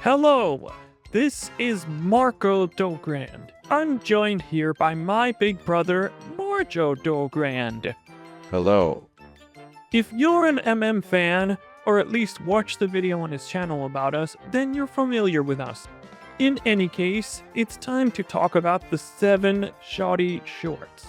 Hello, this is Marko Dogrand. I'm joined here by my big brother, Marjo Dogrand. Hello. If you're an MM fan, or at least watched the video on his channel about us, then you're familiar with us. In any case, it's time to talk about the 7 Shoddy Shorts.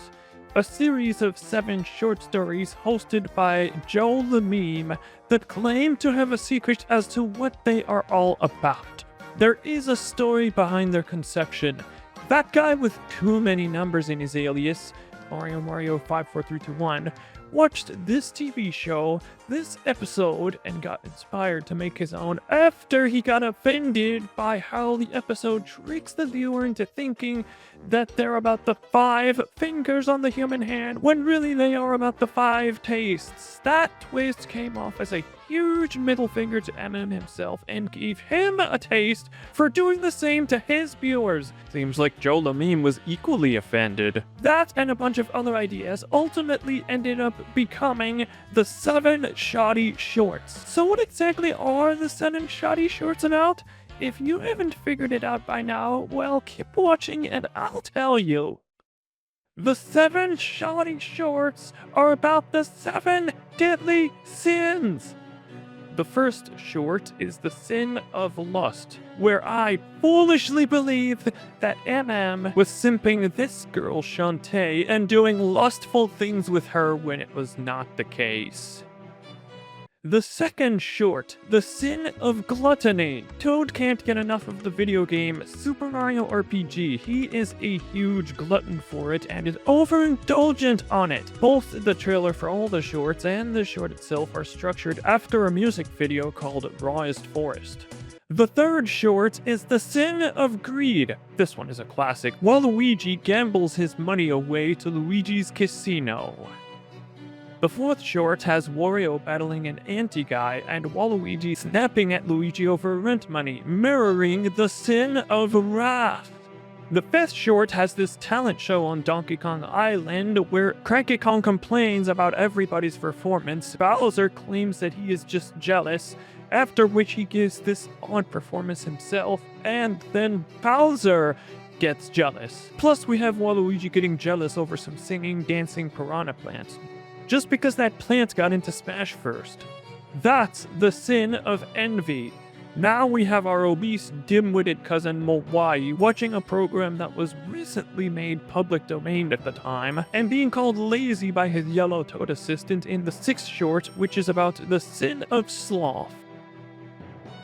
A series of 7 short stories hosted by Joe the Meme that claim to have a secret as to what they are all about. There is a story behind their conception. That guy with too many numbers in his alias, Mario 54321, watched this TV show, this episode, and got inspired to make his own after he got offended by how the episode tricks the viewer into thinking that they're about the 5 fingers on the human hand when really they are about the 5 tastes. That twist came off as a huge middle finger to MM himself and gave him a taste for doing the same to his viewers. Seems like Joe the Meme was equally offended. That and a bunch of other ideas ultimately ended up becoming the 7 Shoddy Shorts. So what exactly are the 7 Shoddy Shorts about? If you haven't figured it out by now, well, keep watching and I'll tell you. The 7 Shoddy Shorts are about the 7 deadly sins. The first short is the sin of lust, where I foolishly believed that MM was simping this girl Shantae and doing lustful things with her when it was not the case. The second short, the sin of gluttony. Toad can't get enough of the video game Super Mario RPG. He is a huge glutton for it and is overindulgent on it. Both the trailer for all the shorts and the short itself are structured after a music video called Rawest Forest. The third short is the sin of greed. This one is a classic. Waluigi gambles his money away to Luigi's casino. The fourth short has Wario battling an anti-guy and Waluigi snapping at Luigi over rent money, mirroring the sin of wrath. The fifth short has this talent show on Donkey Kong Island where Cranky Kong complains about everybody's performance. Bowser claims that he is just jealous, after which he gives this odd performance himself, and then Bowser gets jealous. Plus we have Waluigi getting jealous over some singing, dancing piranha plants. Just because that plant got into Smash first. That's the sin of envy. Now we have our obese, dim-witted cousin Mowai watching a program that was recently made public domain at the time, and being called lazy by his yellow toad assistant in the 6th short, which is about the sin of sloth.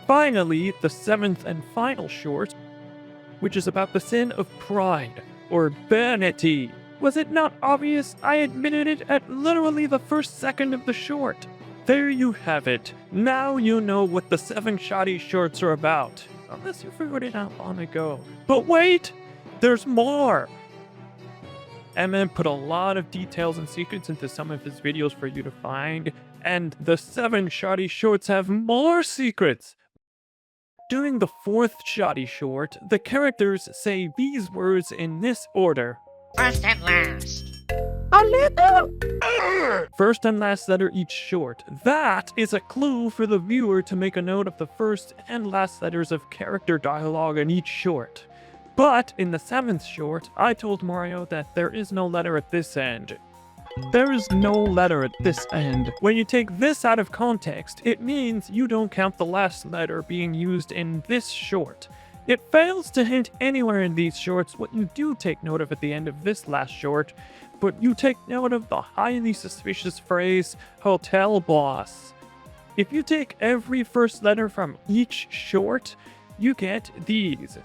Finally, the 7th and final short, which is about the sin of pride, or vanity. Was it not obvious? I admitted it at literally the first second of the short. There you have it. Now you know what the 7 Shoddy Shorts are about. Unless you figured it out long ago. But wait! There's more! MM put a lot of details and secrets into some of his videos for you to find, and the 7 Shoddy Shorts have more secrets! During the 4th Shoddy Short, the characters say these words in this order. First and last. A little. First and last letter each short. That is a clue for the viewer to make a note of the first and last letters of character dialogue in each short. But in the 7th short, I told Mario that there is no letter at this end. There is no letter at this end. When you take this out of context, it means you don't count the last letter being used in this short. It fails to hint anywhere in these shorts what you do take note of at the end of this last short, but you take note of the highly suspicious phrase, hotel boss. If you take every first letter from each short, you get these.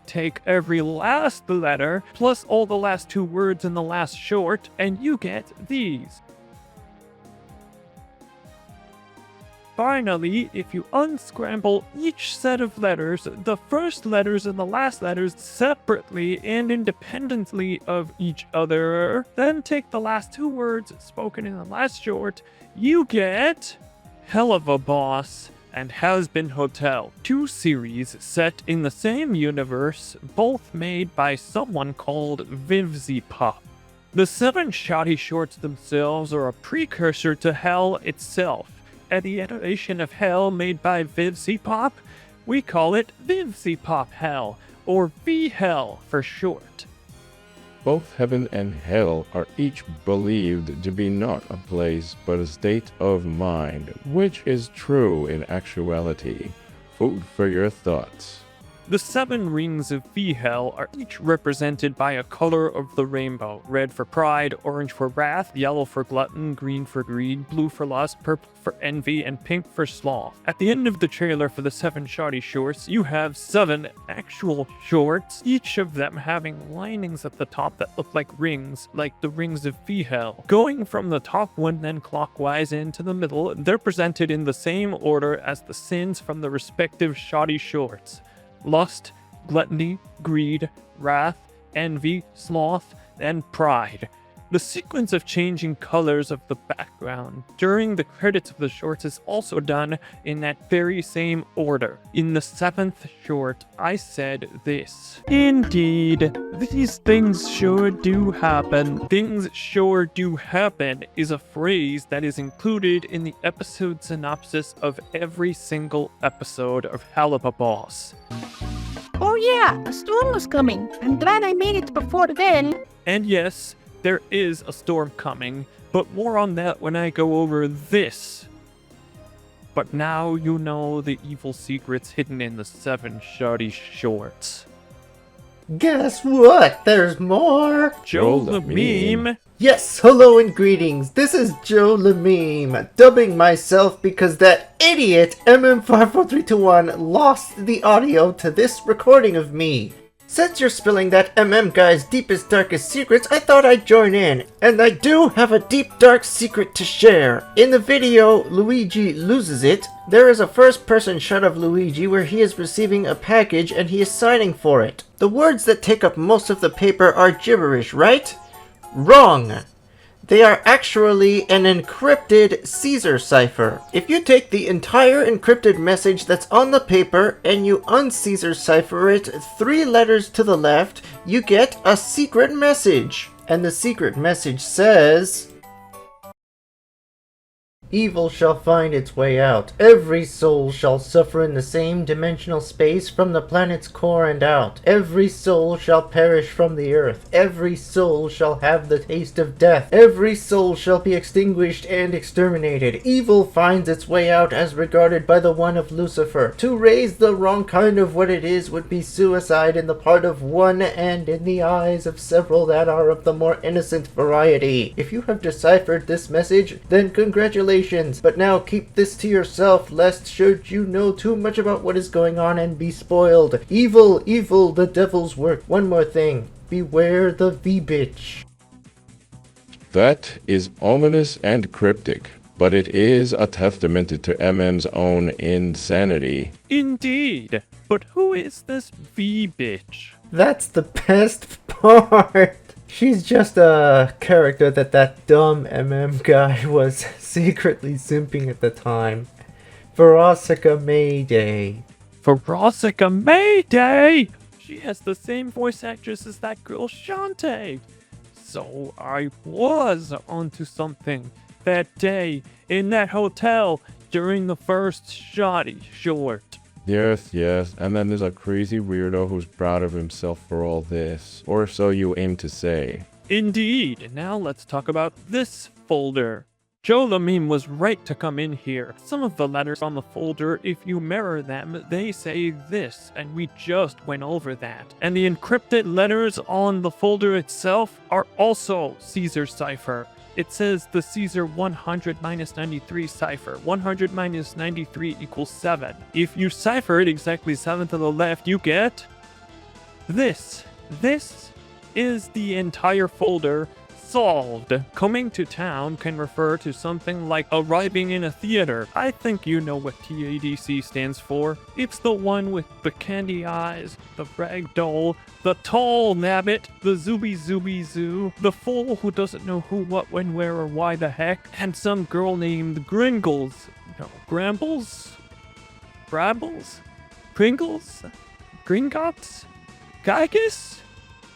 Take every last letter, plus all the last 2 words in the last short, and you get these. Finally, if you unscramble each set of letters, the first letters and the last letters separately and independently of each other, then take the last 2 words spoken in the last short, you get Hell of a Boss and Has Been Hotel, 2 series set in the same universe, both made by someone called VivZpop. The 7 Shoddy Shorts themselves are a precursor to Hell itself. any iteration of hell made by VivziePop, we call it VivziePop Hell, or V-Hell for short. Both heaven and hell are each believed to be not a place but a state of mind, which is true in actuality. Food for your thoughts. The 7 rings of V-Hell are each represented by a color of the rainbow. Red for pride, orange for wrath, yellow for glutton, green for greed, blue for lust, purple for envy, and pink for sloth. At the end of the trailer for the 7 Shoddy shorts, you have 7 actual shorts, each of them having linings at the top that look like rings, like the rings of V-Hell. Going from the top one then clockwise into the middle, they're presented in the same order as the sins from the respective Shoddy shorts. Lust, gluttony, greed, wrath, envy, sloth, and pride. The sequence of changing colors of the background during the credits of the shorts is also done in that very same order. In the 7th short, I said this. Indeed, these things sure do happen. Things sure do happen is a phrase that is included in the episode synopsis of every single episode of Halibut Boss. Oh yeah, a storm was coming. I'm glad I made it before then. And yes, there is a storm coming, but more on that when I go over this. But now you know the evil secrets hidden in the 7 Shoddy shorts. Guess what? There's more! Joe the Meme. Yes, hello and greetings. This is Joe the Meme, dubbing myself because that idiot MM54321 lost the audio to this recording of me. Since you're spilling that guy's deepest, darkest secrets, I thought I'd join in. And I do have a deep, dark secret to share. In the video, Luigi loses it. There is a first-person shot of Luigi where he is receiving a package and he is signing for it. The words that take up most of the paper are gibberish, right? Wrong! They are actually an encrypted Caesar cipher. If you take the entire encrypted message that's on the paper and you un-Caesar cipher it 3 letters to the left, you get a secret message. And the secret message says... Evil shall find its way out. Every soul shall suffer in the same dimensional space from the planet's core and out. Every soul shall perish from the earth. Every soul shall have the taste of death. Every soul shall be extinguished and exterminated. Evil finds its way out as regarded by the one of Lucifer. To raise the wrong kind of what it is would be suicide in the part of one and in the eyes of several that are of the more innocent variety. If you have deciphered this message, then congratulations. But now keep this to yourself, lest should you know too much about what is going on and be spoiled. Evil, evil, the devil's work. One more thing. Beware the V-bitch. That is ominous and cryptic, but it is a testament to MM's own insanity. Indeed. But who is this V-bitch? That's the best part. She's just a character that dumb guy was secretly simping at the time. Wooseok Mayday. Wooseok Mayday! She has the same voice actress as that girl Shantae. So I was onto something that day in that hotel during the first Shoddy short. Yes, and then there's a crazy weirdo who's proud of himself for all this. Or so you aim to say. Indeed. Now let's talk about this folder. Joe the Meme was right to come in here. Some of the letters on the folder, if you mirror them, they say this, and we just went over that. And the encrypted letters on the folder itself are also Caesar cipher. It says the Caesar 100 minus 93 cipher. 100 minus 93 equals 7. If you cipher it exactly 7 to the left, you get this. This is the entire folder solved. Coming to town can refer to something like arriving in a theater. I think you know what TADC stands for. It's the one with the candy eyes, the ragdoll, the tall nabbit, the zooby zoo, the fool who doesn't know who, what, when, where, or why the heck, and some girl named Gringles. No, Grambles? Brabbles? Pringles? Gringotts? Geigus?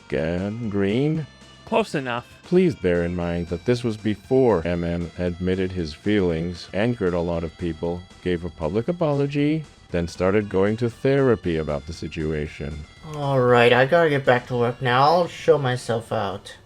Green? Close enough. Please bear in mind that this was before MM admitted his feelings, angered a lot of people, gave a public apology, then started going to therapy about the situation. Alright, I gotta get back to work now. I'll show myself out.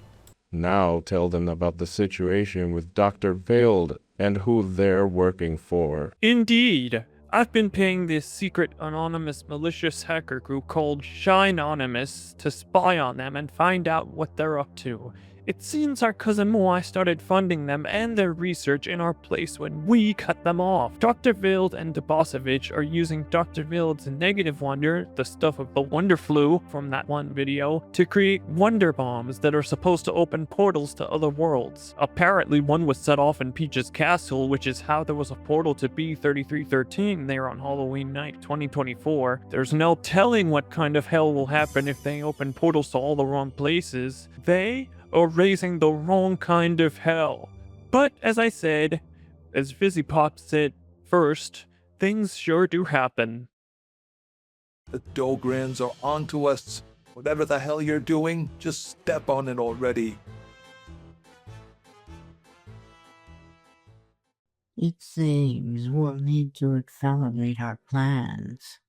Now tell them about the situation with Dr. Veiled and who they're working for. Indeed. I've been paying this secret anonymous malicious hacker group called Shineonymous to spy on them and find out what they're up to. It seems our cousin Moai started funding them and their research in our place when we cut them off. Dr. Vild and Debosovich are using Dr. Vild's negative wonder, the stuff of the wonder flu from that one video, to create wonder bombs that are supposed to open portals to other worlds. Apparently one was set off in Peach's castle, which is how there was a portal to B3313 there on Halloween night 2024. There's no telling what kind of hell will happen if they open portals to all the wrong places. They or raising the wrong kind of hell. But as I said, as Fizzipop said first, things sure do happen. The Dograns are onto us. Whatever the hell you're doing, just step on it already. It seems we'll need to accelerate our plans.